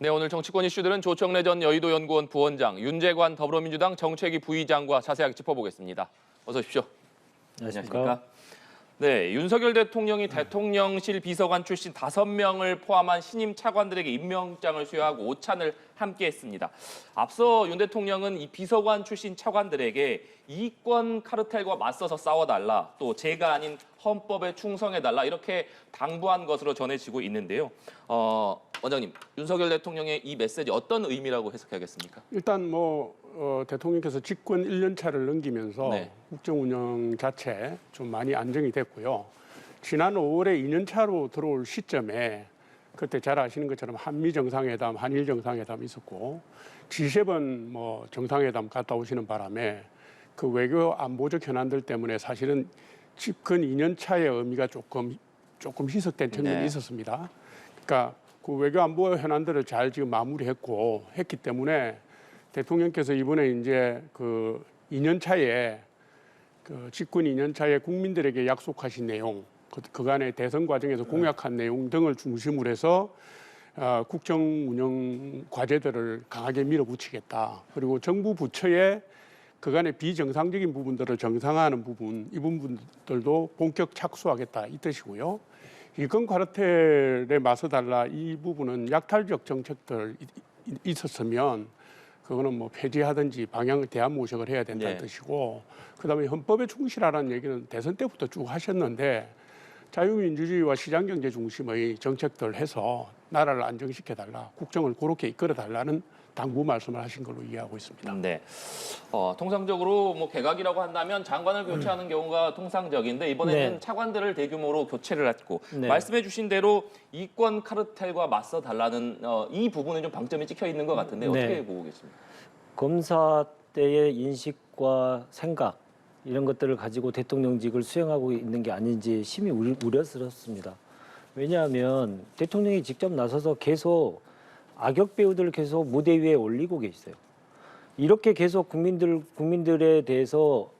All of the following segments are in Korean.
네, 오늘 정치권 이슈들은 조청래 전 여의도연구원 부원장, 윤재관 더불어민주당 정책위 부의장과 자세하게 짚어보겠습니다. 어서 오십시오. 안녕하십니까? 네, 윤석열 대통령이 대통령실 비서관 출신 5명을 포함한 신임 차관들에게 임명장을 수여하고 오찬을 함께했습니다. 앞서 윤 대통령은 이 비서관 출신 차관들에게 이권 카르텔과 맞서서 싸워달라, 또 제가 아닌 헌법에 충성해달라 이렇게 당부한 것으로 전해지고 있는데요. 원장님, 윤석열 대통령의 이 메시지 어떤 의미라고 해석해야겠습니까? 일단 대통령께서 집권 1년 차를 넘기면서 네. 국정 운영 자체 좀 많이 안정이 됐고요. 지난 5월에 2년 차로 들어올 시점에 그때 잘 아시는 것처럼 한미 정상회담, 한일 정상회담 있었고 G7 정상회담 갔다 오시는 바람에 그 외교 안보적 현안들 때문에 사실은 집권 2년 차의 의미가 조금 희석된 측면이 네. 있었습니다. 그러니까 그 외교 안보 현안들을 잘 지금 했기 때문에 대통령께서 이번에 이제 그 2년 차에 집권 2년 차에 국민들에게 약속하신 내용, 그간의 대선 과정에서 공약한 내용 등을 중심으로 해서 국정 운영 과제들을 강하게 밀어붙이겠다. 그리고 정부 부처의 그간의 비정상적인 부분들을 정상화하는 부분, 이 부분들도 본격 착수하겠다 이 뜻이고요. 이권 카르텔에 맞서달라 이 부분은 약탈적 정책들 있었으면 그거는 폐지하든지 방향 대안 모색을 해야 된다는 네. 뜻이고, 그다음에 헌법에 충실하라는 얘기는 대선 때부터 쭉 하셨는데 자유민주주의와 시장경제 중심의 정책들 해서 나라를 안정시켜달라, 국정을 그렇게 이끌어달라는 당부 말씀을 하신 걸로 이해하고 있습니다. 네. 통상적으로 개각이라고 한다면 장관을 교체하는 경우가 통상적인데 이번에는 네. 차관들을 대규모로 교체를 했고 네. 말씀해 주신 대로 이권 카르텔과 맞서 달라는 이 부분에 좀 방점이 찍혀 있는 것 같은데 어떻게 네. 보고 계십니까? 검사 때의 인식과 생각 이런 것들을 가지고 대통령직을 수행하고 있는 게 아닌지 심히 우려스럽습니다. 왜냐하면 대통령이 직접 나서서 계속 악역 배우들을 계속 무대 위에 올리고 계세요. 이렇게 계속 국민들에 대해서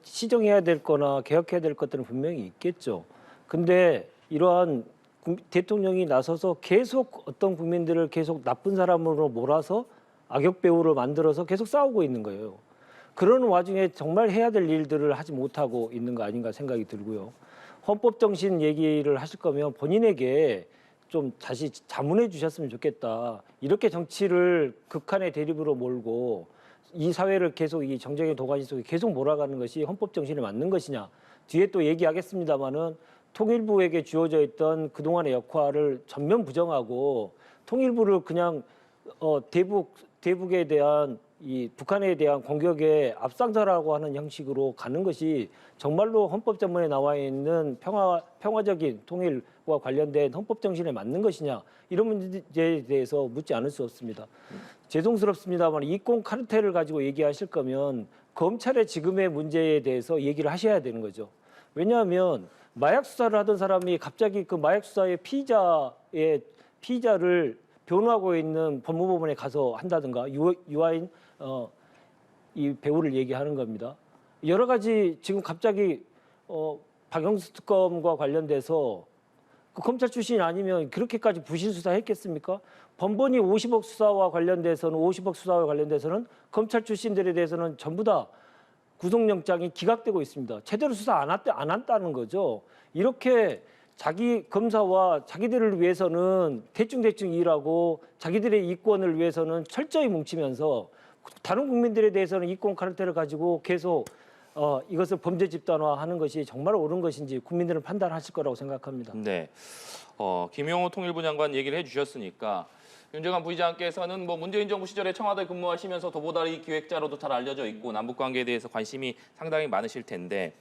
시정해야 될 거나 개혁해야 될 것들은 분명히 있겠죠. 근데 이러한 대통령이 나서서 계속 어떤 국민들을 계속 나쁜 사람으로 몰아서 악역 배우를 만들어서 계속 싸우고 있는 거예요. 그런 와중에 정말 해야 될 일들을 하지 못하고 있는 거 아닌가 생각이 들고요. 헌법 정신 얘기를 하실 거면 본인에게 좀 다시 자문해 주셨으면 좋겠다. 이렇게 정치를 극한의 대립으로 몰고 이 사회를 계속 이 정쟁의 도가니 속에 계속 몰아가는 것이 헌법 정신에 맞는 것이냐. 뒤에 또 얘기하겠습니다마는 통일부에게 주어져 있던 그동안의 역할을 전면 부정하고 통일부를 그냥 대북에 대한 이 북한에 대한 공격의 앞상자라고 하는 형식으로 가는 것이 정말로 헌법 전문에 나와 있는 평화적인 통일과 관련된 헌법 정신에 맞는 것이냐, 이런 문제에 대해서 묻지 않을 수 없습니다. 죄송스럽습니다만 이권 카르텔을 가지고 얘기하실 거면 검찰의 지금의 문제에 대해서 얘기를 하셔야 되는 거죠. 왜냐하면 마약 수사를 하던 사람이 갑자기 그 마약 수사의 피의자를 변호하고 있는 법무법원에 가서 한다든가 유아인 이 배우를 얘기하는 겁니다. 여러 가지 지금 갑자기 박영수 특검과 관련돼서 그 검찰 출신이 아니면 그렇게까지 부실 수사했겠습니까? 번번이 50억 수사와 관련돼서는 검찰 출신들에 대해서는 전부 다 구속영장이 기각되고 있습니다. 제대로 수사 안 한다는 거죠. 이렇게 자기 검사와 자기들을 위해서는 대충 일하고 자기들의 이권을 위해서는 철저히 뭉치면서 다른 국민들에 대해서는 이권 카르텔을 가지고 계속 이것을 범죄 집단화하는 것이 정말 옳은 것인지 국민들은 판단하실 거라고 생각합니다. 네. 김용호 통일부 장관 얘기를 해주셨으니까 윤재관 부의장께서는 문재인 정부 시절에 청와대 근무하시면서 도보다리 기획자로도 잘 알려져 있고 남북 관계에 대해서 관심이 상당히 많으실 텐데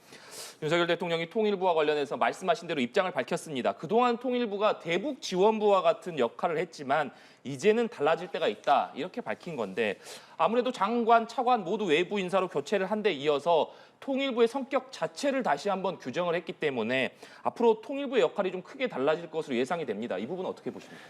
윤석열 대통령이 통일부와 관련해서 말씀하신 대로 입장을 밝혔습니다. 그동안 통일부가 대북 지원부와 같은 역할을 했지만 이제는 달라질 때가 있다 이렇게 밝힌 건데 아무래도 장관, 차관 모두 외부 인사로 교체를 한 데 이어서 통일부의 성격 자체를 다시 한번 규정을 했기 때문에 앞으로 통일부의 역할이 좀 크게 달라질 것으로 예상이 됩니다. 이 부분은 어떻게 보십니까?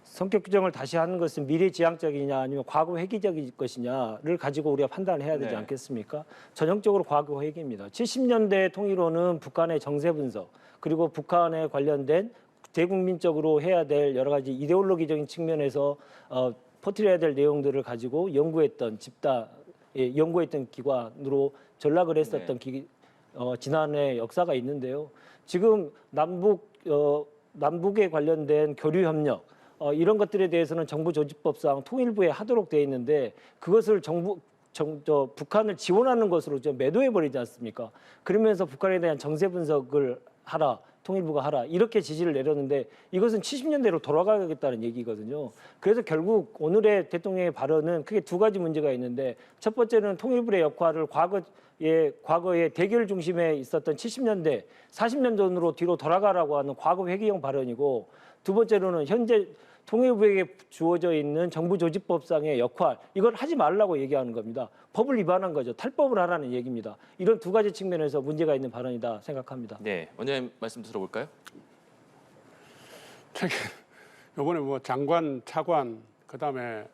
성격 규정을 다시 하는 것은 미래지향적이냐 아니면 과거 회귀적인 것이냐를 가지고 우리가 판단해야 되지 네. 않겠습니까? 전형적으로 과거 회귀입니다. 70년대 통일호는 북한의 정세 분석 그리고 북한에 관련된 대국민적으로 해야 될 여러 가지 이데올로기적인 측면에서 퍼뜨려야 될 내용들을 가지고 연구했던 연구했던 기관으로 전락을 했었던 지난해 역사가 있는데요. 지금 남북에 관련된 교류 협력 이런 것들에 대해서는 정부조직법상 통일부에 하도록 돼 있는데 그것을 북한을 지원하는 것으로 좀 매도해 버리지 않습니까? 그러면서 북한에 대한 정세 분석을 하라. 통일부가 하라 이렇게 지시를 내렸는데 이것은 70년대로 돌아가겠다는 얘기거든요. 그래서 결국 오늘의 대통령의 발언은 크게 두 가지 문제가 있는데 첫 번째는 통일부의 역할을 과거에 대결 중심에 있었던 70년대 40년 전으로 뒤로 돌아가라고 하는 과거 회귀형 발언이고 두 번째로는 현재 통일부에게 주어져 있는 정부조직법상의 역할 이걸 하지 말라고 얘기하는 겁니다. 법을 위반한 거죠. 탈법을 하라는 얘기입니다. 이런 두 가지 측면에서 문제가 있는 발언이다 생각합니다. 네, 원장님 말씀 들어볼까요? 이번에 뭐 장관, 차관, 그다음에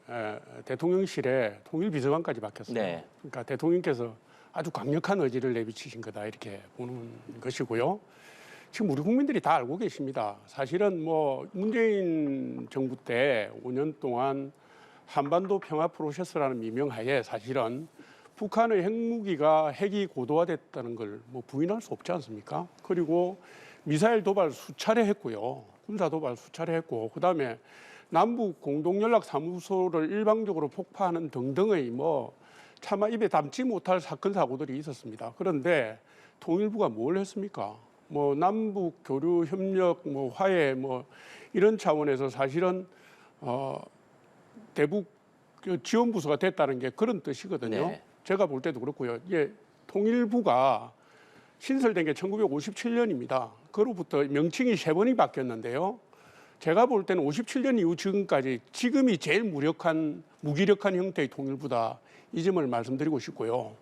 대통령실에 통일비서관까지 바뀌었어요. 네. 그러니까 대통령께서 아주 강력한 의지를 내비치신 거다 이렇게 보는 것이고요. 지금 우리 국민들이 다 알고 계십니다. 사실은 뭐 문재인 정부 때 5년 동안 한반도 평화 프로세스라는 미명하에 사실은 북한의 핵이 고도화됐다는 걸 뭐 부인할 수 없지 않습니까? 그리고 미사일 도발 수차례 했고요. 군사 도발 수차례 했고 그다음에 남북 공동연락사무소를 일방적으로 폭파하는 등등의 뭐 차마 입에 담지 못할 사건 사고들이 있었습니다. 그런데 통일부가 뭘 했습니까? 뭐 남북 교류 협력 뭐 화해 뭐 이런 차원에서 사실은 대북 지원 부서가 됐다는 게 그런 뜻이거든요. 네. 제가 볼 때도 그렇고요. 이게 통일부가 신설된 게 1957년입니다. 그로부터 명칭이 3번이 바뀌었는데요. 제가 볼 때는 57년 이후 지금까지 지금이 제일 무기력한 형태의 통일부다. 이 점을 말씀드리고 싶고요.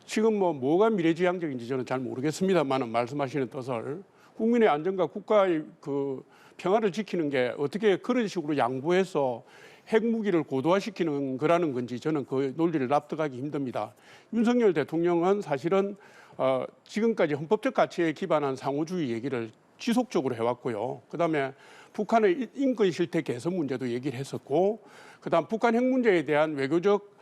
지금 뭐가 미래지향적인지 저는 잘 모르겠습니다만 말씀하시는 뜻을 국민의 안전과 국가의 그 평화를 지키는 게 어떻게 그런 식으로 양보해서 핵무기를 고도화시키는 거라는 건지 저는 그 논리를 납득하기 힘듭니다. 윤석열 대통령은 사실은 지금까지 헌법적 가치에 기반한 상호주의 얘기를 지속적으로 해왔고요. 그다음에 북한의 인권 실태 개선 문제도 얘기를 했었고 그다음 북한 핵 문제에 대한 외교적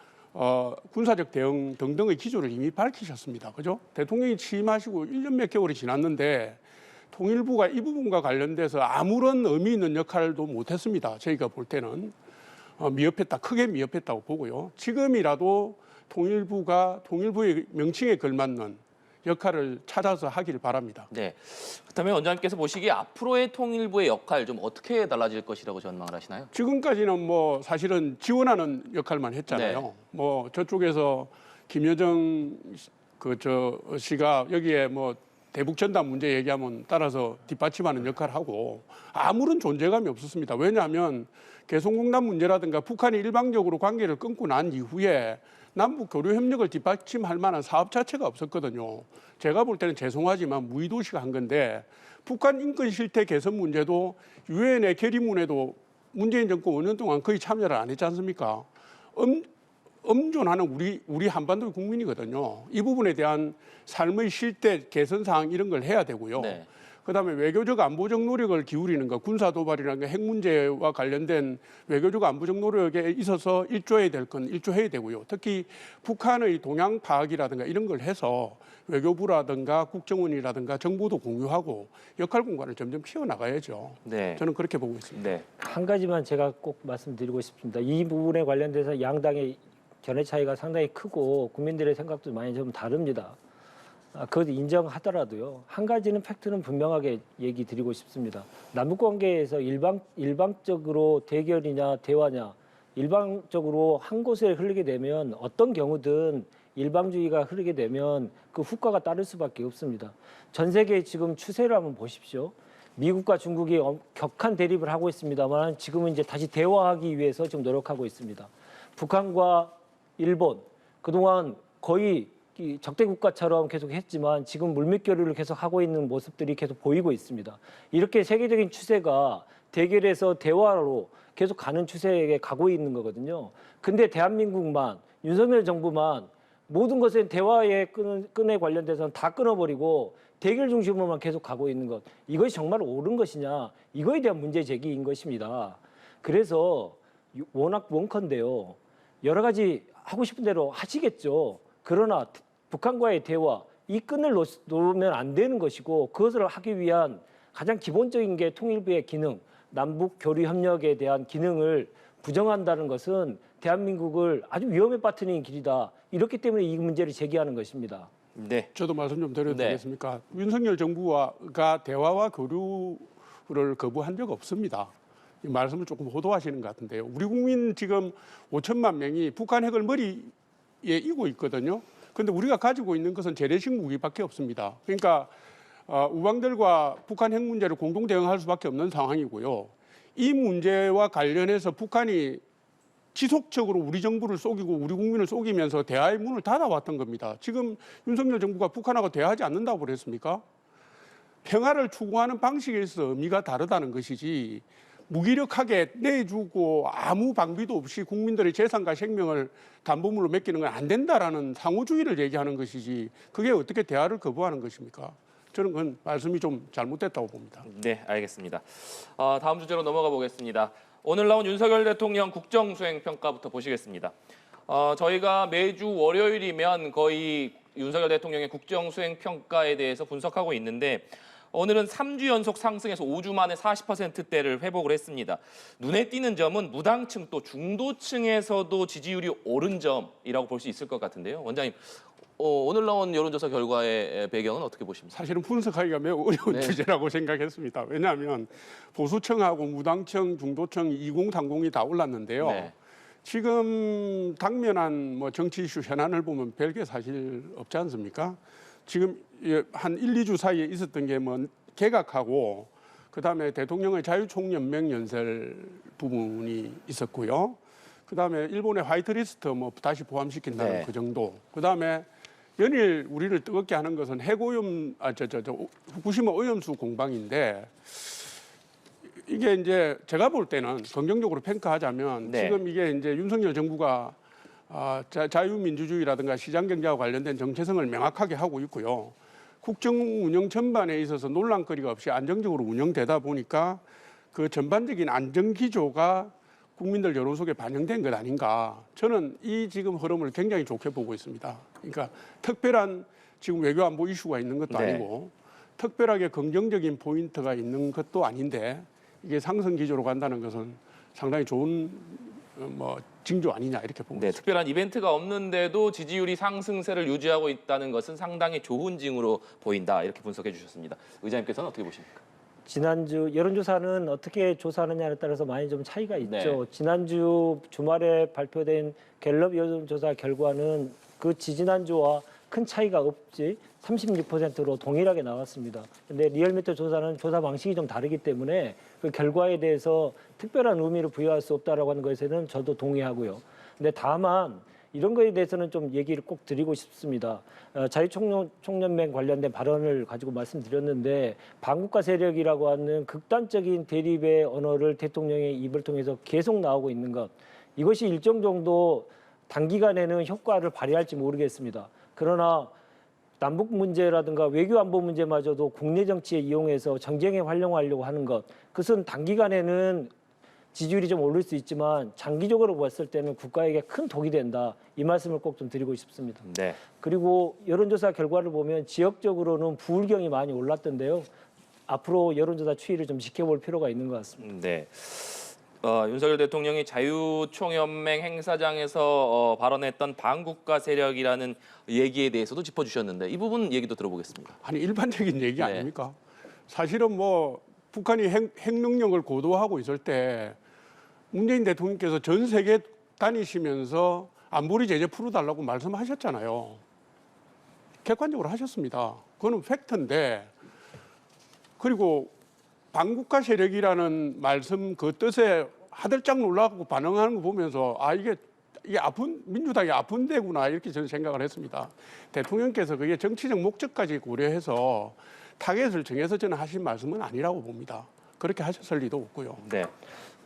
군사적 대응 등등의 기조를 이미 밝히셨습니다. 그죠? 대통령이 취임하시고 1년 몇 개월이 지났는데 통일부가 이 부분과 관련돼서 아무런 의미 있는 역할도 못했습니다. 저희가 볼 때는 크게 미흡했다고 보고요. 지금이라도 통일부의 명칭에 걸맞는 역할을 찾아서 하기를 바랍니다. 네. 그렇다면 원장님께서 보시기에 앞으로의 통일부의 역할 좀 어떻게 달라질 것이라고 전망을 하시나요? 지금까지는 뭐 사실은 지원하는 역할만 했잖아요. 네. 뭐 저쪽에서 김여정 씨가 여기에 뭐 대북 전단 문제 얘기하면 따라서 뒷받침하는 역할을 하고 아무런 존재감이 없었습니다. 왜냐하면 개성공단 문제라든가 북한이 일방적으로 관계를 끊고 난 이후에 남북 교류 협력을 뒷받침할 만한 사업 자체가 없었거든요. 제가 볼 때는 죄송하지만 무의도시가 한 건데 북한 인권 실태 개선 문제도 유엔의 결의문에도 문재인 정권 5년 동안 거의 참여를 안 했지 않습니까? 엄존하는 우리 한반도 국민이거든요. 이 부분에 대한 삶의 실태 개선 사항 이런 걸 해야 되고요. 네. 그다음에 외교적 안보적 노력을 기울이는 것, 군사 도발이라는 핵 문제와 관련된 외교적 안보적 노력에 있어서 일조해야 될 건 일조해야 되고요. 특히 북한의 동향 파악이라든가 이런 걸 해서 외교부라든가 국정원이라든가 정부도 공유하고 역할 공간을 점점 키워나가야죠. 네. 저는 그렇게 보고 있습니다. 네. 한 가지만 제가 꼭 말씀드리고 싶습니다. 이 부분에 관련돼서 양당의 견해 차이가 상당히 크고 국민들의 생각도 많이 좀 다릅니다. 그것도 인정하더라도요. 한 가지는 팩트는 분명하게 얘기 드리고 싶습니다. 남북 관계에서 일방적으로 대결이냐 대화냐 일방적으로 한 곳에 흐르게 되면 어떤 경우든 일방주의가 흐르게 되면 그 후과가 따를 수밖에 없습니다. 전 세계 지금 추세를 한번 보십시오. 미국과 중국이 격한 대립을 하고 있습니다만 지금은 이제 다시 대화하기 위해서 지금 노력하고 있습니다. 북한과 일본 그동안 거의 적대 국가처럼 계속 했지만 지금 물밑교류를 계속 하고 있는 모습들이 계속 보이고 있습니다. 이렇게 세계적인 추세가 대결에서 대화로 계속 가는 추세에 가고 있는 거거든요. 근데 대한민국만 윤석열 정부만 모든 것에 대화의 끈에 관련돼서는 다 끊어버리고 대결 중심으로만 계속 가고 있는 것, 이것이 정말 옳은 것이냐, 이거에 대한 문제 제기인 것입니다. 그래서 워낙 원컨대요. 여러 가지 하고 싶은 대로 하시겠죠. 그러나 북한과의 대화, 이 끈을 놓으면 안 되는 것이고, 그것을 하기 위한 가장 기본적인 게 통일부의 기능, 남북 교류 협력에 대한 기능을 부정한다는 것은 대한민국을 아주 위험에 빠뜨리는 길이다. 이렇기 때문에 이 문제를 제기하는 것입니다. 네. 저도 말씀 좀 드려도 되겠습니까? 윤석열 정부가 대화와 교류를 거부한 적 없습니다. 이 말씀을 조금 호도하시는 것 같은데요. 우리 국민 지금 5천만 명이 북한 핵을 머리에 이고 있거든요. 그런데 우리가 가지고 있는 것은 재래식 무기밖에 없습니다. 그러니까 우방들과 북한 핵 문제를 공동 대응할 수밖에 없는 상황이고요. 이 문제와 관련해서 북한이 지속적으로 우리 정부를 속이고 우리 국민을 속이면서 대화의 문을 닫아왔던 겁니다. 지금 윤석열 정부가 북한하고 대화하지 않는다고 그랬습니까? 평화를 추구하는 방식에 있어 의미가 다르다는 것이지, 무기력하게 내주고 아무 방비도 없이 국민들의 재산과 생명을 담보물로 맡기는 건 안 된다라는 상호주의를 얘기하는 것이지, 그게 어떻게 대화를 거부하는 것입니까? 저는 그건 말씀이 좀 잘못됐다고 봅니다. 네, 알겠습니다. 다음 주제로 넘어가 보겠습니다. 오늘 나온 윤석열 대통령 국정수행평가부터 보시겠습니다. 저희가 매주 월요일이면 거의 윤석열 대통령의 국정수행평가에 대해서 분석하고 있는데, 오늘은 3주 연속 상승해서 5주 만에 40%대를 회복을 했습니다. 눈에 띄는 점은 무당층 또 중도층에서도 지지율이 오른 점이라고 볼 수 있을 것 같은데요. 원장님, 오늘 나온 여론조사 결과의 배경은 어떻게 보십니까? 사실은 분석하기가 매우 어려운 주제라고 생각했습니다. 왜냐하면 보수층하고 무당층, 중도층 2030이 다 올랐는데요. 네. 지금 당면한 정치 이슈 현안을 보면 별게 사실 없지 않습니까? 지금 한 1, 2주 사이에 있었던 게 개각하고, 그다음에 대통령의 자유총연맹 연설 부분이 있었고요. 그다음에 일본의 화이트리스트 다시 포함시킨다는 그 정도. 그다음에 연일 우리를 뜨겁게 하는 것은 핵오염, 후쿠시마 오염수 공방인데, 이게 이제 제가 볼 때는 긍정적으로 평가하자면 지금 이게 이제 윤석열 정부가 자유민주주의라든가 시장경제와 관련된 정체성을 명확하게 하고 있고요. 국정 운영 전반에 있어서 논란거리가 없이 안정적으로 운영되다 보니까 그 전반적인 안정 기조가 국민들 여론 속에 반영된 것 아닌가. 저는 이 지금 흐름을 굉장히 좋게 보고 있습니다. 그러니까 특별한 지금 외교 안보 이슈가 있는 것도 아니고, 특별하게 긍정적인 포인트가 있는 것도 아닌데, 이게 상승 기조로 간다는 것은 상당히 좋은 징조 아니냐, 이렇게 보고 있습니다. 특별한 이벤트가 없는데도 지지율이 상승세를 유지하고 있다는 것은 상당히 좋은 징후로 보인다, 이렇게 분석해 주셨습니다. 의장님께서는 어떻게 보십니까? 지난주 여론조사는 어떻게 조사하느냐에 따라서 많이 좀 차이가 있죠. 지난주 주말에 발표된 갤럽 여론조사 결과는 그 지지난주와 큰 차이가 없이 36%로 동일하게 나왔습니다. 근데 리얼미터 조사는 조사 방식이 좀 다르기 때문에 그 결과에 대해서 특별한 의미를 부여할 수 없다라고 하는 것에는 저도 동의하고요. 근데 다만 이런 거에 대해서는 좀 얘기를 꼭 드리고 싶습니다. 자유총연맹 관련된 발언을 가지고 말씀드렸는데, 반국가 세력이라고 하는 극단적인 대립의 언어를 대통령의 입을 통해서 계속 나오고 있는 것, 이것이 일정 정도 단기간에는 효과를 발휘할지 모르겠습니다. 그러나 남북 문제라든가 외교 안보 문제마저도 국내 정치에 이용해서 정쟁에 활용하려고 하는 것, 그것은 단기간에는 지지율이 좀 오를 수 있지만 장기적으로 봤을 때는 국가에게 큰 독이 된다. 이 말씀을 꼭 좀 드리고 싶습니다. 네. 그리고 여론조사 결과를 보면 지역적으로는 부울경이 많이 올랐던데요. 앞으로 여론조사 추이를 좀 지켜볼 필요가 있는 것 같습니다. 네. 윤석열 대통령이 자유총연맹 행사장에서 발언했던 반국가 세력이라는 얘기에 대해서도 짚어주셨는데, 이 부분 얘기도 들어보겠습니다. 아니, 일반적인 얘기 아닙니까? 사실은 북한이 핵 능력을 고도화하고 있을 때 문재인 대통령께서 전 세계 다니시면서 안보리 제재 풀어달라고 말씀하셨잖아요. 객관적으로 하셨습니다. 그거는 팩트인데, 그리고 반국가 세력이라는 말씀 그 뜻에 하들짝 놀라고 반응하는 거 보면서 이게 민주당이 아픈 데구나, 이렇게 저는 생각을 했습니다. 대통령께서 그게 정치적 목적까지 고려해서 타겟을 정해서 저는 하신 말씀은 아니라고 봅니다. 그렇게 하셨을 리도 없고요. 네.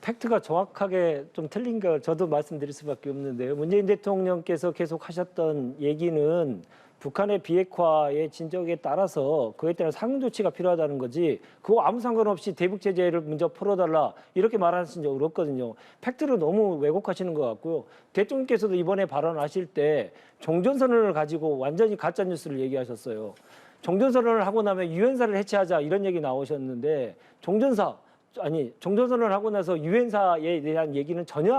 팩트가 정확하게 좀 틀린 걸 저도 말씀드릴 수밖에 없는데요. 문재인 대통령께서 계속 하셨던 얘기는 북한의 비핵화의 진척에 따라서 그에 따른 상응 조치가 필요하다는 거지 그거 아무 상관없이 대북 제재를 먼저 풀어달라 이렇게 말하신 적 없거든요. 팩트를 너무 왜곡하시는 것 같고요. 대통령께서도 이번에 발언하실 때 종전선언을 가지고 완전히 가짜 뉴스를 얘기하셨어요. 종전선언을 하고 나면 유엔사를 해체하자 이런 얘기 나오셨는데 종전선언을 하고 나서 유엔사에 대한 얘기는 전혀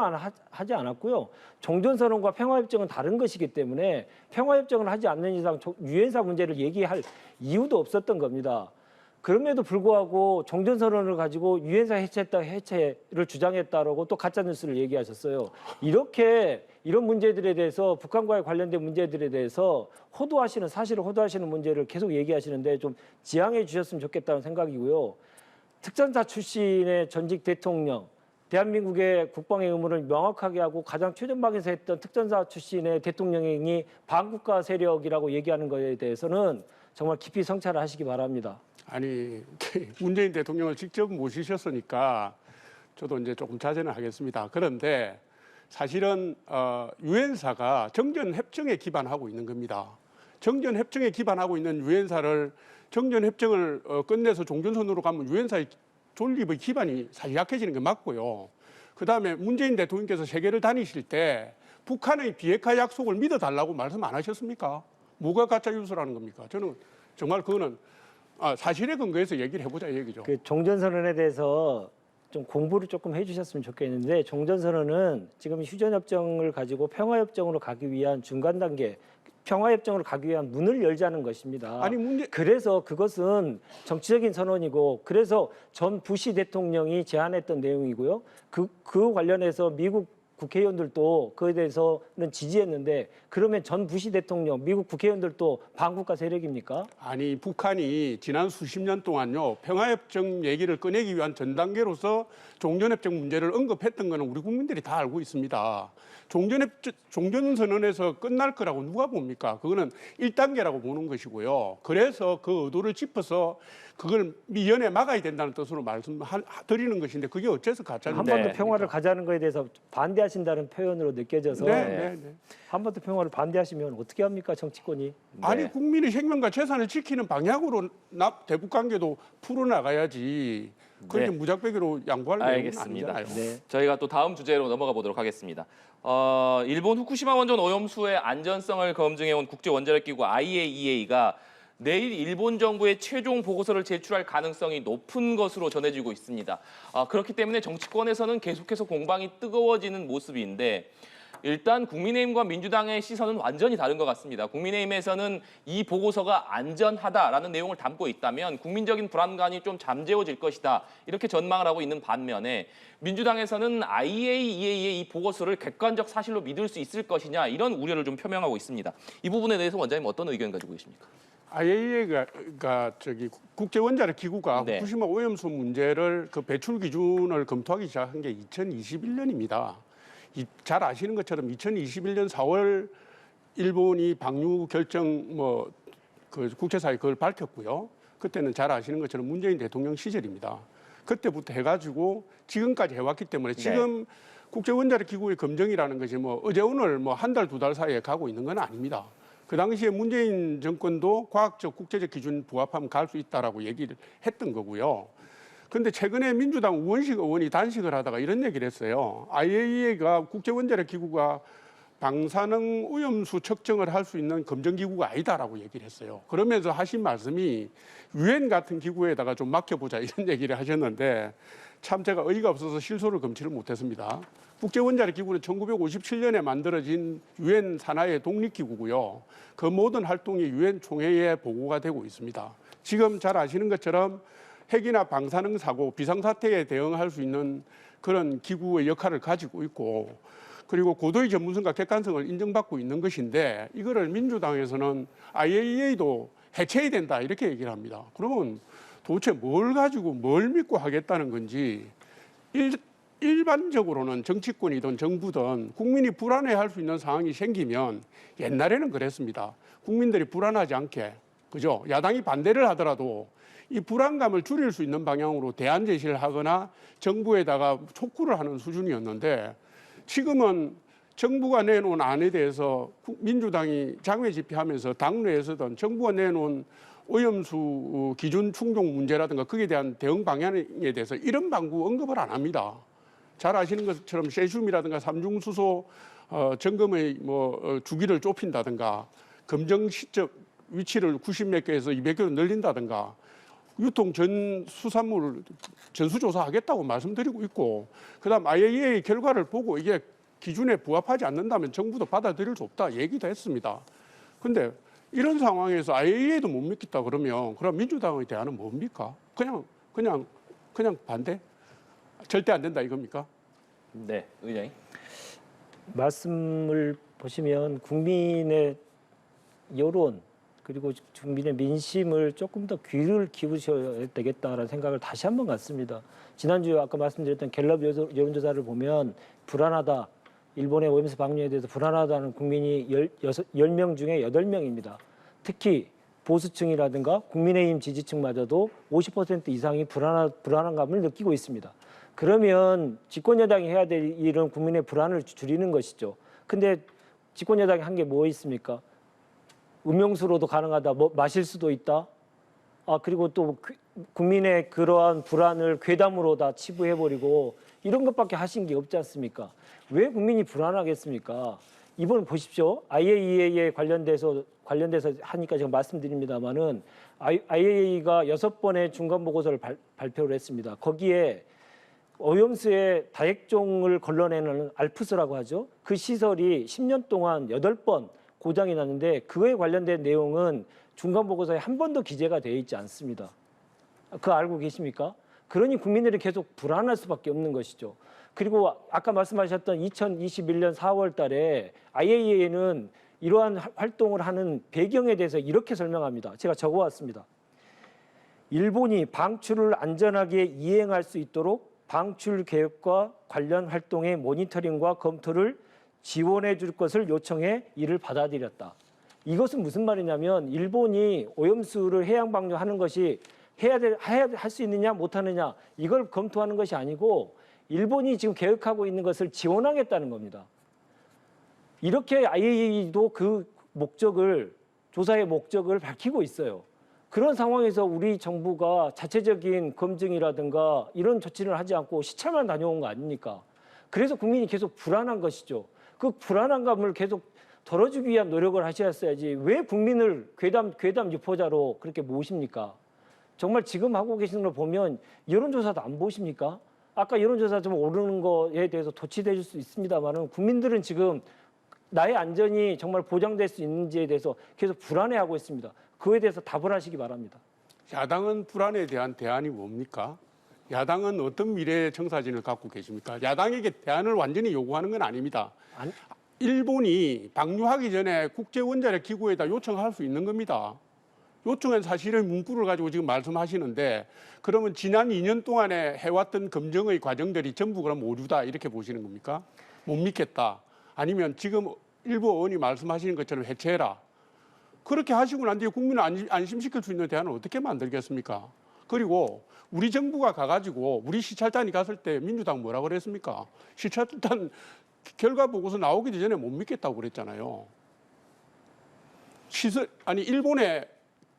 하지 않았고요. 종전선언과 평화협정은 다른 것이기 때문에 평화협정을 하지 않는 이상 유엔사 문제를 얘기할 이유도 없었던 겁니다. 그럼에도 불구하고 종전선언을 가지고 유엔사 해체를 주장했다라고 또 가짜뉴스를 얘기하셨어요. 이런 문제들에 대해서 북한과의 관련된 문제들에 대해서 사실을 호도하시는 문제를 계속 얘기하시는데 좀 지양해 주셨으면 좋겠다는 생각이고요. 특전사 출신의 전직 대통령, 대한민국의 국방의 의무를 명확하게 하고 가장 최전방에서 했던 특전사 출신의 대통령이 반국가 세력이라고 얘기하는 것에 대해서는 정말 깊이 성찰을 하시기 바랍니다. 아니 문재인 대통령을 직접 모시셨으니까 저도 이제 조금 자제는 하겠습니다. 그런데 사실은 유엔사가 정전협정에 기반하고 있는 겁니다. 정전협정에 기반하고 있는 유엔사를 정전협정을 끝내서 종전선언으로 가면 유엔사의 존립의 기반이 사실 약해지는 게 맞고요. 그다음에 문재인 대통령께서 세계를 다니실 때 북한의 비핵화 약속을 믿어달라고 말씀 안 하셨습니까? 뭐가 가짜 뉴스라는 겁니까? 저는 정말 그거는 사실에 근거해서 얘기를 해보자 이 얘기죠. 그 종전선언에 대해서 좀 공부를 조금 해주셨으면 좋겠는데 종전선언은 지금 휴전협정을 가지고 평화협정으로 가기 위한 중간 단계, 평화협정으로 가기 위한 문을 열자는 것입니다. 그래서 그것은 정치적인 선언이고 그래서 전 부시 대통령이 제안했던 내용이고요. 그 관련해서 미국 국회의원들도 그에 대해서는 지지했는데 그러면 전 부시 대통령, 미국 국회의원들도 반국가 세력입니까? 아니 북한이 지난 수십 년 동안요 평화협정 얘기를 꺼내기 위한 전 단계로서 종전협정 문제를 언급했던 거는 우리 국민들이 다 알고 있습니다. 종전선언에서 끝날 거라고 누가 봅니까? 그거는 1단계라고 보는 것이고요. 그래서 그 의도를 짚어서 그걸 미연에 막아야 된다는 뜻으로 말씀드리는 것인데 그게 어째서 가짜입니까? 한반도 평화를 가자는 거에 대해서 반대하신다는 표현으로 느껴져서 한반도 평화를 반대하시면 어떻게 합니까 정치권이? 아니 국민의 생명과 재산을 지키는 방향으로 대북 관계도 풀어나가야지. 그렇게 무작배기로 양보할 내용은 아니잖아요. 저희가 또 다음 주제로 넘어가 보도록 하겠습니다. 일본 후쿠시마 원전 오염수의 안전성을 검증해온 국제원자력기구 IAEA가 내일 일본 정부에 최종 보고서를 제출할 가능성이 높은 것으로 전해지고 있습니다. 그렇기 때문에 정치권에서는 계속해서 공방이 뜨거워지는 모습인데 일단 국민의힘과 민주당의 시선은 완전히 다른 것 같습니다. 국민의힘에서는 이 보고서가 안전하다라는 내용을 담고 있다면 국민적인 불안감이 좀 잠재워질 것이다. 이렇게 전망을 하고 있는 반면에 민주당에서는 IAEA의 이 보고서를 객관적 사실로 믿을 수 있을 것이냐 이런 우려를 좀 표명하고 있습니다. 이 부분에 대해서 원장님 어떤 의견 가지고 계십니까? IAEA가 국제원자력 기구가 후쿠시마 오염수 문제를 그 배출 기준을 검토하기 시작한 게 2021년입니다. 잘 아시는 것처럼 2021년 4월 일본이 방류 결정 그 국제사회에 그걸 밝혔고요. 그때는 잘 아시는 것처럼 문재인 대통령 시절입니다. 그때부터 해가지고 지금까지 해왔기 때문에 지금 국제원자력 기구의 검증이라는 것이 어제 오늘 한 달, 두 달 사이에 가고 있는 건 아닙니다. 그 당시에 문재인 정권도 과학적 국제적 기준 부합하면 갈 수 있다라고 얘기를 했던 거고요. 그런데 최근에 민주당 우원식 의원이 단식을 하다가 이런 얘기를 했어요. IAEA가 국제원자력 기구가 방사능 오염수 측정을 할 수 있는 검증기구가 아니다라고 얘기를 했어요. 그러면서 하신 말씀이 유엔 같은 기구에다가 좀 맡겨보자 이런 얘기를 하셨는데 참 제가 어이가 없어서 실소를 검치를 못했습니다. 국제원자력 기구는 1957년에 만들어진 유엔 산하의 독립기구고요. 그 모든 활동이 유엔 총회에 보고가 되고 있습니다. 지금 잘 아시는 것처럼 핵이나 방사능 사고, 비상사태에 대응할 수 있는 그런 기구의 역할을 가지고 있고 그리고 고도의 전문성과 객관성을 인정받고 있는 것인데 이거를 민주당에서는 IAEA도 해체해야 된다 이렇게 얘기를 합니다. 그러면 도대체 뭘 가지고 뭘 믿고 하겠다는 건지 일반적으로는 정치권이든 정부든 국민이 불안해할 수 있는 상황이 생기면 옛날에는 그랬습니다. 국민들이 불안하지 않게 그죠? 야당이 반대를 하더라도 이 불안감을 줄일 수 있는 방향으로 대안 제시를 하거나 정부에다가 촉구를 하는 수준이었는데 지금은 정부가 내놓은 안에 대해서 민주당이 장외 집회하면서 당내에서든 정부가 내놓은 오염수 기준 충족 문제라든가 거기에 대한 대응 방향에 대해서 이런 방구 언급을 안 합니다. 잘 아시는 것처럼 세슘이라든가 삼중수소 점검의 주기를 좁힌다든가 검정 시점 위치를 90몇 개에서 200개로 늘린다든가 유통 전 수산물 전수조사하겠다고 말씀드리고 있고, 그다음 IAEA 결과를 보고 이게 기준에 부합하지 않는다면 정부도 받아들일 수 없다 얘기도 했습니다. 근데 이런 상황에서 IAEA도 못 믿겠다 그러면 그럼 민주당의 대안은 뭡니까? 그냥 반대? 절대 안 된다 이겁니까? 네, 의장님. 말씀을 보시면 국민의 여론 그리고 국민의 민심을 조금 더 귀를 기울이셔야 되겠다라는 생각을 다시 한번 갖습니다. 지난주에 아까 말씀드렸던 갤럽 여론조사를 보면 불안하다. 일본의 오염수 방류에 대해서 불안하다는 국민이 10명 중에 8명입니다. 특히 보수층이라든가 국민의힘 지지층마저도 50% 이상이 불안한 감을 느끼고 있습니다. 그러면 집권여당이 해야 될 일은 국민의 불안을 줄이는 것이죠. 근데 집권여당이 한 게 뭐 있습니까? 음용수로도 가능하다, 마실 수도 있다. 그리고 또 국민의 그러한 불안을 괴담으로 다 치부해버리고 이런 것밖에 하신 게 없지 않습니까? 왜 국민이 불안하겠습니까? 이번 보십시오. IAEA에 관련돼서 하니까 제가 말씀드립니다만은 IAEA가 6번의 중간 보고서를 발표를 했습니다. 거기에 오염수의 다액종을 걸러내는 알프스라고 하죠. 그 시설이 10년 동안 8번 고장이 났는데 그에 관련된 내용은 중간 보고서에 한 번도 기재가 되어 있지 않습니다. 그거 알고 계십니까? 그러니 국민들이 계속 불안할 수밖에 없는 것이죠. 그리고 아까 말씀하셨던 2021년 4월 달에 IAEA는 이러한 활동을 하는 배경에 대해서 이렇게 설명합니다. 제가 적어왔습니다. 일본이 방출을 안전하게 이행할 수 있도록 방출 계획과 관련 활동의 모니터링과 검토를 지원해 줄 것을 요청해 이를 받아들였다. 이것은 무슨 말이냐면 일본이 오염수를 해양 방류하는 것이 할 수 있느냐 못하느냐 이걸 검토하는 것이 아니고 일본이 지금 계획하고 있는 것을 지원하겠다는 겁니다. 이렇게 IAEA도 그 조사의 목적을 밝히고 있어요. 그런 상황에서 우리 정부가 자체적인 검증이라든가 이런 조치를 하지 않고 시찰만 다녀온 거 아닙니까? 그래서 국민이 계속 불안한 것이죠. 그 불안한 감을 계속 덜어주기 위한 노력을 하셔야지 왜 국민을 괴담 유포자로 그렇게 모십니까? 정말 지금 하고 계시는 걸 보면 여론조사도 안 보십니까? 아까 여론조사 좀 오르는 거에 대해서 도취될 수 있습니다만 국민들은 지금 나의 안전이 정말 보장될 수 있는지에 대해서 계속 불안해하고 있습니다. 그에 대해서 답을 하시기 바랍니다. 야당은 불안에 대한 대안이 뭡니까? 야당은 어떤 미래의 청사진을 갖고 계십니까? 야당에게 대안을 완전히 요구하는 건 아닙니다. 일본이 방류하기 전에 국제원자력 기구에다 요청할 수 있는 겁니다. 요청한 사실의 문구를 가지고 지금 말씀하시는데 그러면 지난 2년 동안에 해왔던 검증의 과정들이 전부 그럼 오류다 이렇게 보시는 겁니까? 못 믿겠다. 아니면 지금 일부 의원이 말씀하시는 것처럼 해체해라. 그렇게 하시고 난 뒤에 국민을 안심시킬 수 있는 대안을 어떻게 만들겠습니까? 그리고 우리 정부가 가가지고 우리 시찰단이 갔을 때 민주당 뭐라고 그랬습니까? 시찰단 결과 보고서 나오기 전에 못 믿겠다고 그랬잖아요. 일본의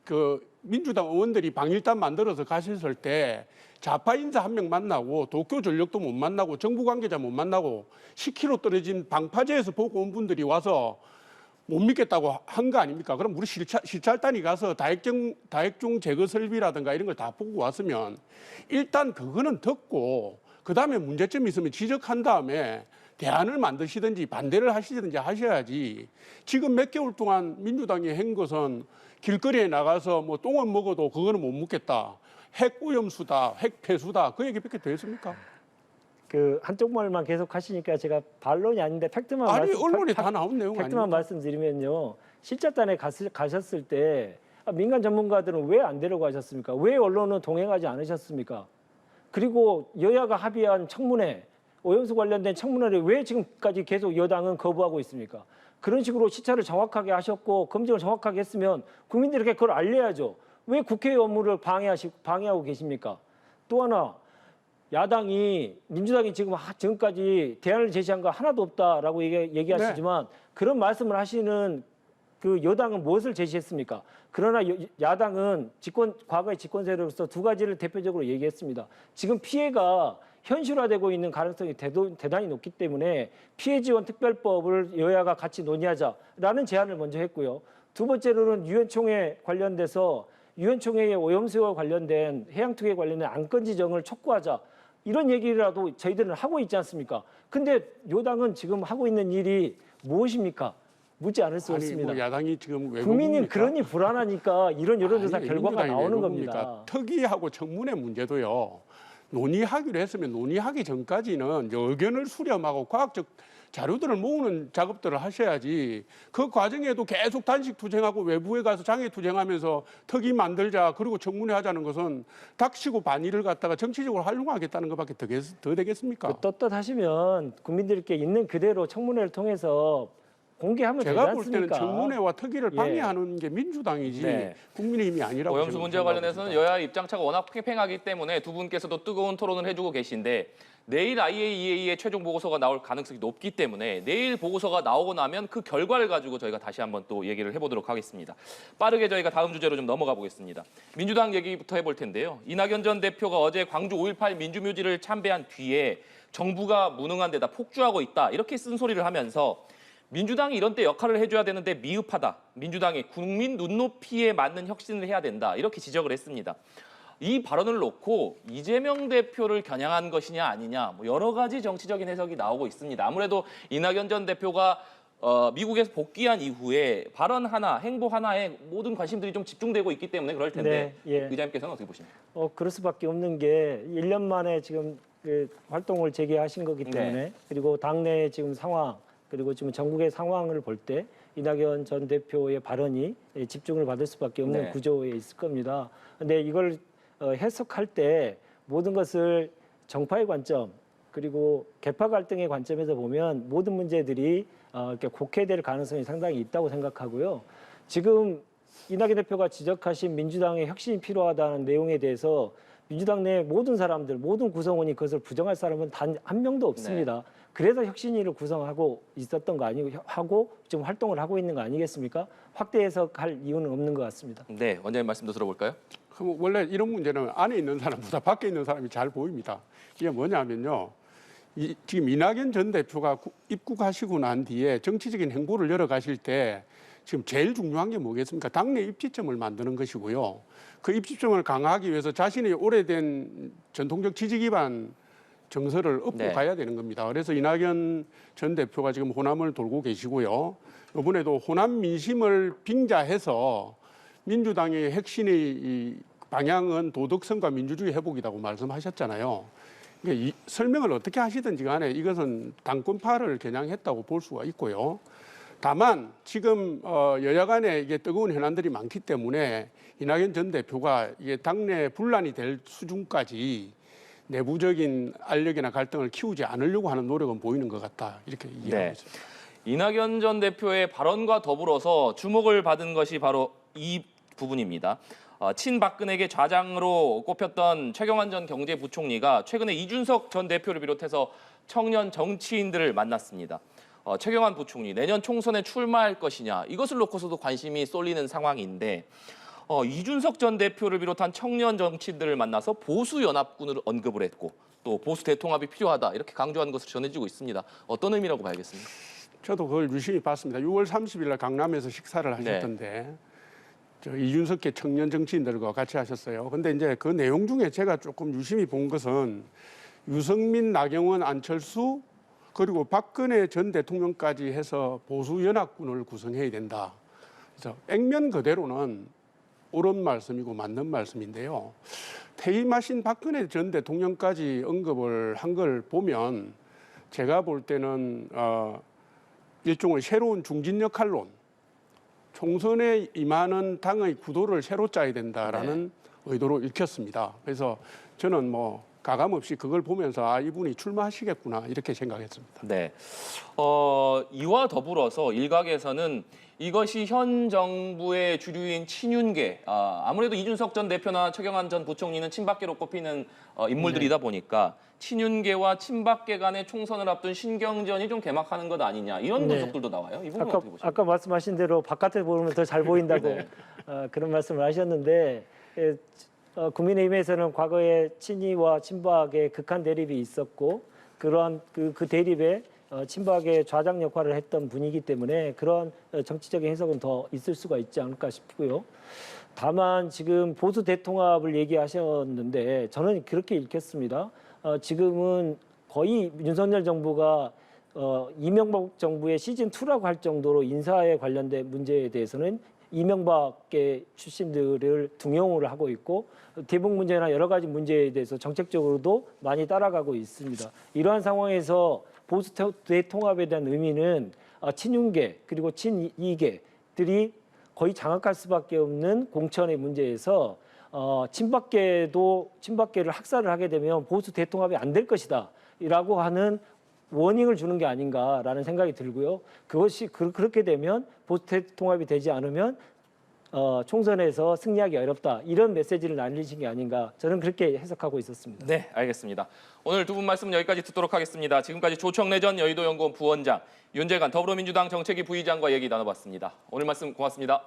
그 민주당 의원들이 방일단 만들어서 가셨을 때 좌파 인사 한 명 만나고 도쿄 전력도 못 만나고 정부 관계자 못 만나고 10km 떨어진 방파제에서 보고 온 분들이 와서 못 믿겠다고 한 거 아닙니까? 그럼 우리 시찰단이 가서 다액종 제거 설비라든가 이런 걸 다 보고 왔으면 일단 그거는 듣고 그다음에 문제점이 있으면 지적한 다음에 대안을 만드시든지 반대를 하시든지 하셔야지. 지금 몇 개월 동안 민주당이 한 것은 길거리에 나가서 뭐 똥을 먹어도 그거는 못 묻겠다. 핵 오염수다, 핵 폐수다. 그 얘기밖에 더 했습니까? 그 한쪽 말만 계속 하시니까 제가 반론이 아닌데 팩트만 언론에 다 나온 내용 아닙니까? 팩트만 말씀드리면요. 실찰단에 가셨을 때 민간 전문가들은 왜 안 데려가셨습니까? 왜 언론은 동행하지 않으셨습니까? 그리고 여야가 합의한 청문회, 오염수 관련된 청문회를 왜 지금까지 계속 여당은 거부하고 있습니까? 그런 식으로 시찰을 정확하게 하셨고 검증을 정확하게 했으면 국민들에게 그걸 알려야죠. 왜 국회의 업무를 방해하고 계십니까? 또 하나, 야당이 민주당이 지금까지 대안을 제시한 거 하나도 없다라고 얘기하시지만 그런 말씀을 하시는 그 여당은 무엇을 제시했습니까? 그러나 야당은 과거의 집권 세력으로서 두 가지를 대표적으로 얘기했습니다. 지금 피해가 현실화되고 있는 가능성이 대단히 높기 때문에 피해 지원 특별법을 여야가 같이 논의하자라는 제안을 먼저 했고요. 두 번째로는 유엔총회 관련돼서 유엔총회의 오염수와 관련된 해양투기에 관련된 안건 지정을 촉구하자. 이런 얘기라도 저희들은 하고 있지 않습니까? 근데 여당은 지금 하고 있는 일이 무엇입니까? 묻지 않을 수 없습니다. 뭐 야당이 지금 왜 국민이 그러니 불안하니까 이런 여론조사 아니, 결과가 민주당이 나오는 왜 겁니다. 특위하고 청문회 문제도요. 논의하기로 했으면 논의하기 전까지는 의견을 수렴하고 과학적 자료들을 모으는 작업들을 하셔야지 그 과정에도 계속 단식 투쟁하고 외부에 가서 장애 투쟁하면서 특위 만들자 그리고 청문회 하자는 것은 닥치고 반일을 갖다가 정치적으로 활용하겠다는 것밖에 더 되겠습니까? 떳떳하시면 국민들께 있는 그대로 청문회를 통해서 공개하면 되지 제가 볼 않습니까? 때는 청문회와 특위를 예. 방해하는 게 민주당이지 네. 국민의힘이 아니라고 오염수 저는 문제와 관련해서는 생각합니다. 여야 입장차가 워낙 팽팽하기 때문에 두 분께서도 뜨거운 토론을 해주고 계신데 내일 IAEA의 최종 보고서가 나올 가능성이 높기 때문에 내일 보고서가 나오고 나면 그 결과를 가지고 저희가 다시 한번 또 얘기를 해보도록 하겠습니다. 빠르게 저희가 다음 주제로 좀 넘어가 보겠습니다. 민주당 얘기부터 해볼 텐데요. 이낙연 전 대표가 어제 광주 5.18 민주묘지를 참배한 뒤에 정부가 무능한 데다 폭주하고 있다 이렇게 쓴소리를 하면서 민주당이 이런 때 역할을 해줘야 되는데 미흡하다. 민주당이 국민 눈높이에 맞는 혁신을 해야 된다. 이렇게 지적을 했습니다. 이 발언을 놓고 이재명 대표를 겨냥한 것이냐 아니냐 뭐 여러 가지 정치적인 해석이 나오고 있습니다. 아무래도 이낙연 전 대표가 미국에서 복귀한 이후에 발언 하나, 행보 하나에 모든 관심들이 좀 집중되고 있기 때문에 그럴 텐데 네, 예. 의장님께서는 어떻게 보십니까? 그럴 수밖에 없는 게 1년 만에 지금 그 활동을 재개하신 거기 때문에 그리고 당내 지금 상황 그리고 지금 전국의 상황을 볼 때 이낙연 전 대표의 발언이 집중을 받을 수밖에 없는 네. 구조에 있을 겁니다. 근데 이걸 해석할 때 모든 것을 정파의 관점 그리고 개파 갈등의 관점에서 보면 모든 문제들이 이렇게 곡해될 가능성이 상당히 있다고 생각하고요. 지금 이낙연 대표가 지적하신 민주당의 혁신이 필요하다는 내용에 대해서 민주당 내 모든 사람들, 모든 구성원이 그것을 부정할 사람은 단 한 명도 없습니다. 그래서 혁신위를 구성하고 있었던 거 아니고 하고 지금 활동을 하고 있는 거 아니겠습니까? 확대 해석할 이유는 없는 것 같습니다. 네, 원장님 말씀도 들어볼까요? 그럼 원래 이런 문제는 안에 있는 사람보다 밖에 있는 사람이 잘 보입니다. 이게 뭐냐면요. 지금 이낙연 전 대표가 입국하시고 난 뒤에 정치적인 행보를 열어가실 때 지금 제일 중요한 게 뭐겠습니까? 당내 입지점을 만드는 것이고요. 그 입지점을 강화하기 위해서 자신의 오래된 전통적 지지 기반 정서를 업고 네. 가야 되는 겁니다. 그래서 이낙연 전 대표가 지금 호남을 돌고 계시고요. 이번에도 호남 민심을 빙자해서 민주당의 핵심의 이 방향은 도덕성과 민주주의 회복이라고 말씀하셨잖아요. 그러니까 설명을 어떻게 하시든지 간에 이것은 당권파를 겨냥했다고 볼 수가 있고요. 다만 지금 여야 간에 이게 뜨거운 현안들이 많기 때문에 이낙연 전 대표가 이게 당내 분란이 될 수준까지 내부적인 알력이나 갈등을 키우지 않으려고 하는 노력은 보이는 것 같다. 이렇게 이해하고 있습니다. 이낙연 전 대표의 발언과 더불어서 주목을 받은 것이 바로 이 부분입니다. 친박근혜계 좌장으로 꼽혔던 최경환 전 경제부총리가 최근에 이준석 전 대표를 비롯해서 청년 정치인들을 만났습니다. 최경환 부총리 내년 총선에 출마할 것이냐 이것을 놓고서도 관심이 쏠리는 상황인데 이준석 전 대표를 비롯한 청년 정치인들을 만나서 보수 연합군을 언급을 했고 또 보수 대통합이 필요하다 이렇게 강조하는 것으로 전해지고 있습니다. 어떤 의미라고 봐야겠습니까? 저도 그걸 유심히 봤습니다. 6월 30일 날 강남에서 식사를 하셨던데 저 이준석계 청년 정치인들과 같이 하셨어요. 근데 이제 그 내용 중에 제가 조금 유심히 본 것은 유승민, 나경원, 안철수 그리고 박근혜 전 대통령까지 해서 보수 연합군을 구성해야 된다. 그래서 액면 그대로는 옳은 말씀이고 맞는 말씀인데요. 퇴임하신 박근혜 전 대통령까지 언급을 한 걸 보면 제가 볼 때는 일종의 새로운 중진 역할론, 총선에 임하는 당의 구도를 새로 짜야 된다라는 의도로 읽혔습니다. 그래서 저는 뭐 가감 없이 그걸 보면서 이분이 출마하시겠구나 이렇게 생각했습니다. 네. 이와 더불어서 일각에서는 이것이 현 정부의 주류인 친윤계, 아무래도 이준석 전 대표나 최경환 전 부총리는 친박계로 꼽히는 인물들이다 보니까 친윤계와 친박계 간의 총선을 앞둔 신경전이 좀 개막하는 것 아니냐 이런 네. 분석들도 나와요. 이 부분 아까, 어떻게 보십니까? 아까 말씀하신 대로 바깥에 보면 더 잘 보인다고 네. 그런 말씀을 하셨는데 국민의힘에서는 과거에 친이와 친박의 극한 대립이 있었고 그러한 그 대립에 친박의 좌장 역할을 했던 분이기 때문에 그런 정치적인 해석은 더 있을 수가 있지 않을까 싶고요. 다만 지금 보수 대통합을 얘기하셨는데 저는 그렇게 읽겠습니다. 지금은 거의 윤석열 정부가 이명박 정부의 시즌 2라고 할 정도로 인사에 관련된 문제에 대해서는 이명박계 출신들을 등용을 하고 있고 대북 문제나 여러 가지 문제에 대해서 정책적으로도 많이 따라가고 있습니다. 이러한 상황에서 보수 대통합에 대한 의미는 친윤계 그리고 친이계들이 거의 장악할 수밖에 없는 공천의 문제에서 친박계를 학살을 하게 되면 보수 대통합이 안 될 것이다라고 하는 워닝을 주는 게 아닌가라는 생각이 들고요. 그것이 그렇게 되면 보수 대통합이 되지 않으면 총선에서 승리하기 어렵다 이런 메시지를 날리신 게 아닌가 저는 그렇게 해석하고 있었습니다. 네, 알겠습니다. 오늘 두 분 말씀 여기까지 듣도록 하겠습니다. 지금까지 조청래 전 여의도연구원 부원장, 윤재관 더불어민주당 정책위 부의장과 얘기 나눠봤습니다. 오늘 말씀 고맙습니다.